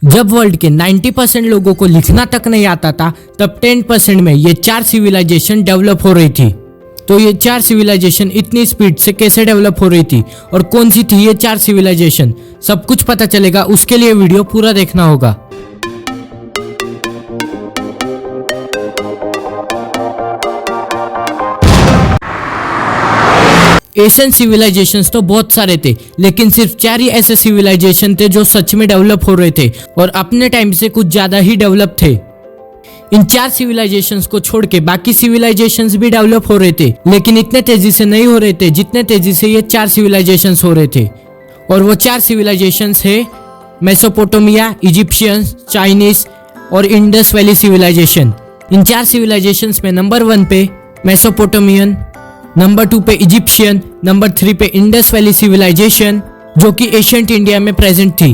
जब वर्ल्ड के 90% लोगों को लिखना तक नहीं आता था, तब 10% में ये 4 सिविलाइजेशन डेवलप हो रही थी। तो ये 4 सिविलाइजेशन इतनी स्पीड से कैसे डेवलप हो रही थी और कौन सी थी ये 4 सिविलाइजेशन, सब कुछ पता चलेगा। उसके लिए वीडियो पूरा देखना होगा। एशियन सिविलाइजेशंस तो बहुत सारे थे, लेकिन सिर्फ 4 ही ऐसे सिविलाइजेशन थे जो सच में डेवलप हो रहे थे और अपने टाइम से कुछ ज्यादा ही डेवलप थे। इन 4 सिविलाइजेशंस को छोड़ के बाकी सिविलाइजेशंस भी डेवलप हो रहे थे, लेकिन इतने तेजी से नहीं हो रहे थे जितने तेजी से ये 4 सिविलाइजेशंस हो रहे थे। और वो 4 सिविलाइजेशंस है मेसोपोटामिया, इजिप्शियंस, चाइनीज और इंडस वैली सिविलाइजेशन। इन 4 सिविलाइजेशंस में नंबर 1 पे मेसोपोटामियन, नंबर 2 पे इजिप्शियन, नंबर 3 पे इंडस वैली सिविलाइजेशन जो कि एशियंट इंडिया में प्रेजेंट थी,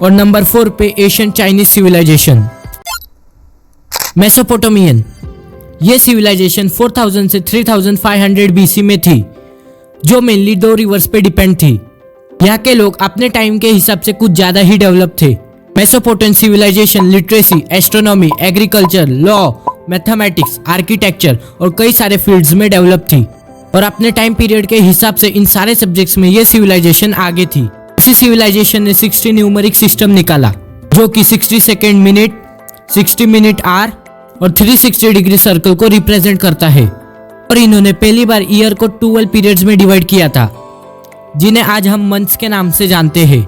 और नंबर 4 पे एशियन चाइनीज सिविलाइजेशन। मेसोपोटामियन, ये सिविलाइजेशन 4000 से 3500 बीसी में थी, जो मेनली 2 रिवर्स पे डिपेंड थी। यहाँ के लोग अपने टाइम के हिसाब से कुछ ज्यादा ही डेवलप थे। Mesopotamian civilisation literacy, astronomy, agriculture, law, mathematics, architecture और कई सारे फील्ड्स में डेवलप थी, और अपने टाइम पीरियड के हिसाब से इन सारे सब्जेक्ट्स में ये सिविलाइजेशन आगे थी। इसी सिविलाइजेशन ने 60 न्यूमेरिक सिस्टम निकाला, जो कि 60 सेकेंड मिनट, 60 मिनट आवर और 360 डिग्री सर्कल को रिप्रेजेंट करता है। और इन्होंने पहली बार ईयर को 12 पीरियड्स में डिवाइड किया था, जिन्हें आज हम मंथ्स के नाम से जानते हैं।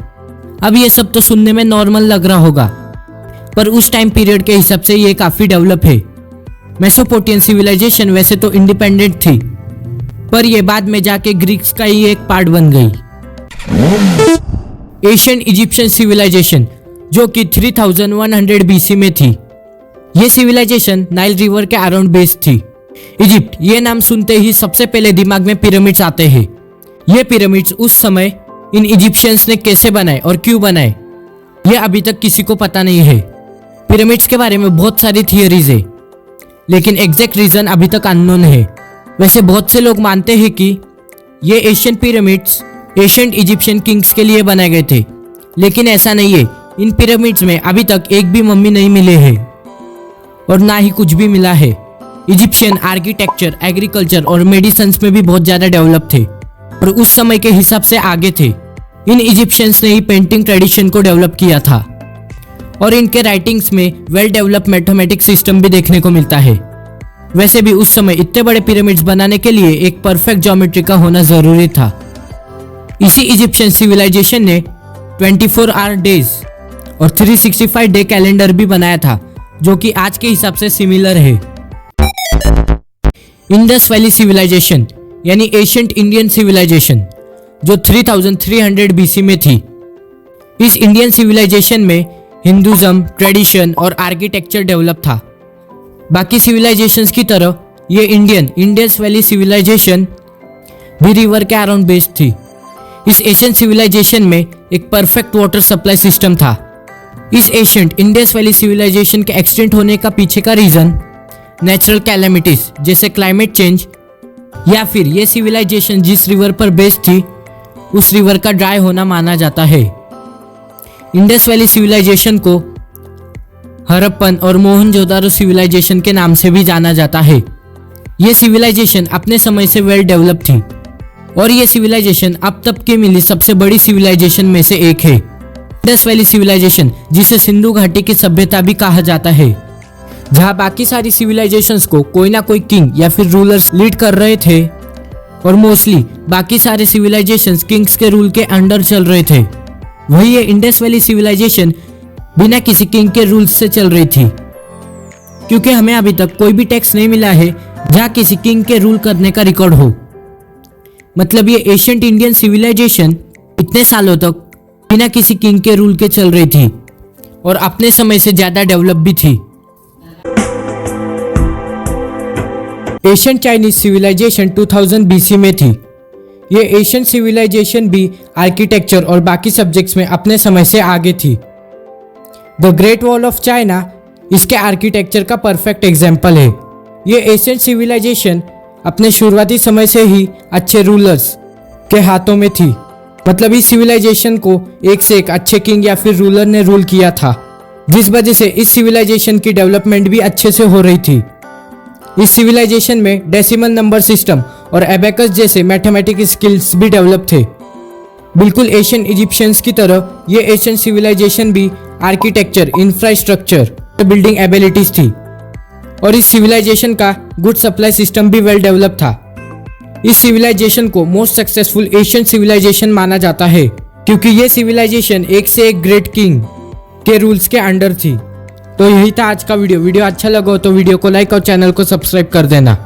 अब ये सब तो सुनने में नॉर्मल लग रहा होगा, पर उस टाइम पीरियड के हिसाब से ये काफी डेवलप है। मेसोपोटामियन सिविलाइजेशन वैसे तो इंडिपेंडेंट थी, पर यह बाद में जाके ग्रीक्स का ही एक पार्ट बन गई। एशियन इजिप्शियन सिविलाइजेशन, जो कि 3100 बीसी में थी। यह सिविलाइजेशन नाइल रिवर के अराउंड बेस्ड थी। इजिप्ट, ये नाम सुनते ही सबसे पहले दिमाग में पिरामिड्स आते हैं। ये पिरामिड्स उस समय इन इजिप्शियंस ने कैसे बनाए और क्यों बनाए, यह अभी तक किसी को पता नहीं है। पिरामिड्स के बारे में बहुत सारी थियरीज है, लेकिन एग्जैक्ट रीजन अभी तक अननोन है। वैसे बहुत से लोग मानते हैं कि ये Asian pyramids ancient Egyptian Kings के लिए बनाए गए थे, लेकिन ऐसा नहीं है। इन पिरामिड्स में अभी तक एक भी मम्मी नहीं मिले हैं और ना ही कुछ भी मिला है। इजिप्शियन आर्किटेक्चर, एग्रीकल्चर और मेडिसिन में भी बहुत ज्यादा डेवलप थे और उस समय के हिसाब से आगे थे। इन इजिप्शियंस ने ही पेंटिंग ट्रेडिशन को डेवलप किया था, और इनके राइटिंग्स में वेल डेवलप मैथमेटिक्स सिस्टम भी देखने को मिलता है। वैसे भी उस समय इतने बड़े पिरामिड्स बनाने के लिए एक परफेक्ट ज्योमेट्री का होना जरूरी था। इसी इजिप्शियन सिविलाइजेशन ने 24 आवर डेज और 365 डे कैलेंडर भी बनाया था, जो कि आज के हिसाब से सिमिलर है। इंडस वैली सिविलाइजेशन यानी एशियंट इंडियन सिविलाइजेशन, जो 3300 बीसी में थी। इस इंडियन सिविलाइजेशन में हिंदुज्म, ट्रेडिशन और आर्किटेक्चर डेवलप था। बाकी सिविलाइजेशंस की तरह ये इंडस वैली सिविलाइजेशन भी रिवर के अराउंड बेस्ड थी। इस एशियन सिविलाइजेशन में एक परफेक्ट वाटर सप्लाई सिस्टम था। इस एशियंट इंडस वैली सिविलाइजेशन के एक्सटेंट होने का पीछे का रीजन नेचुरल कैलेमिटीज जैसे क्लाइमेट चेंज, या फिर ये सिविलाइजेशन जिस रिवर पर बेस्ड थी उस रिवर का ड्राई होना माना जाता है। इंडस वैली सिविलाइजेशन को हड़प्पन और मोहनजोदारो सिविलाइजेशन के नाम से भी जाना जाता है। यह सिविलाइजेशन अपने समय से वेल डेवलप थी, और यह सिविलाइजेशन अब तक की मिली सबसे बड़ी सिविलाइजेशन में से एक है। इंडस वैली सिविलाइजेशन, जिसे सिंधु घाटी की सभ्यता भी कहा जाता है, जहां बाकी सारी सिविलाइजेशंस को कोई ना कोई किंग या फिर रूलर्स लीड कर रहे थे, और मोस्टली बाकी सारे सिविलाइजेशंस किंग्स के रूल के अंडर चल रहे थे, वही ये इंडस वैली सिविलाइजेशन बिना किसी किंग के रूल्स से चल रही थी। क्योंकि हमें अभी तक कोई भी टेक्स्ट नहीं मिला है जहां किसी किंग के रूल करने का रिकॉर्ड हो। मतलब ये एशियंट इंडियन सिविलाइजेशन इतने सालों तक बिना किसी किंग के रूल के चल रही थी और अपने समय से ज्यादा डेवलप भी थी। एशियन चाइनीज सिविलाइजेशन 2000 बीसी में थी। ये एशियन सिविलाइजेशन भी आर्किटेक्चर और बाकी सब्जेक्ट्स में अपने समय से आगे थी। The great wall of China इसके आर्किटेक्चर का परफेक्ट एग्जाम्पल है। ये एशियन सिविलाइजेशन अपने शुरुआती समय से ही अच्छे रूलर्स के हाथों में थी मतलब इस सिविलाइजेशन को एक से एक अच्छे किंग या फिर रूलर ने रूल किया था, जिस वजह से इस सिविलाइजेशन की डेवलपमेंट भी अच्छे से हो रही थी। इस सिविलाइजेशन में डेसिमल नंबर सिस्टम और एबेकस जैसे मैथमेटिक्स स्किल्स भी डेवलप थे। बिल्कुल एशियन इजिप्शियंस की तरह ये एशियन सिविलाइजेशन भी आर्किटेक्चर, इंफ्रास्ट्रक्चर, बिल्डिंग एबिलिटीज थी और इस सिविलाइजेशन का गुड सप्लाई सिस्टम भी वेल डेवलप था। इस सिविलाइजेशन को मोस्ट सक्सेसफुल एशियन सिविलाइजेशन माना जाता है क्योंकि ये सिविलाइजेशन एक से एक ग्रेट किंग के रूल्स के अंडर थी। तो यही था आज का वीडियो अच्छा लगा हो तो वीडियो को लाइक और चैनल को सब्सक्राइब कर देना।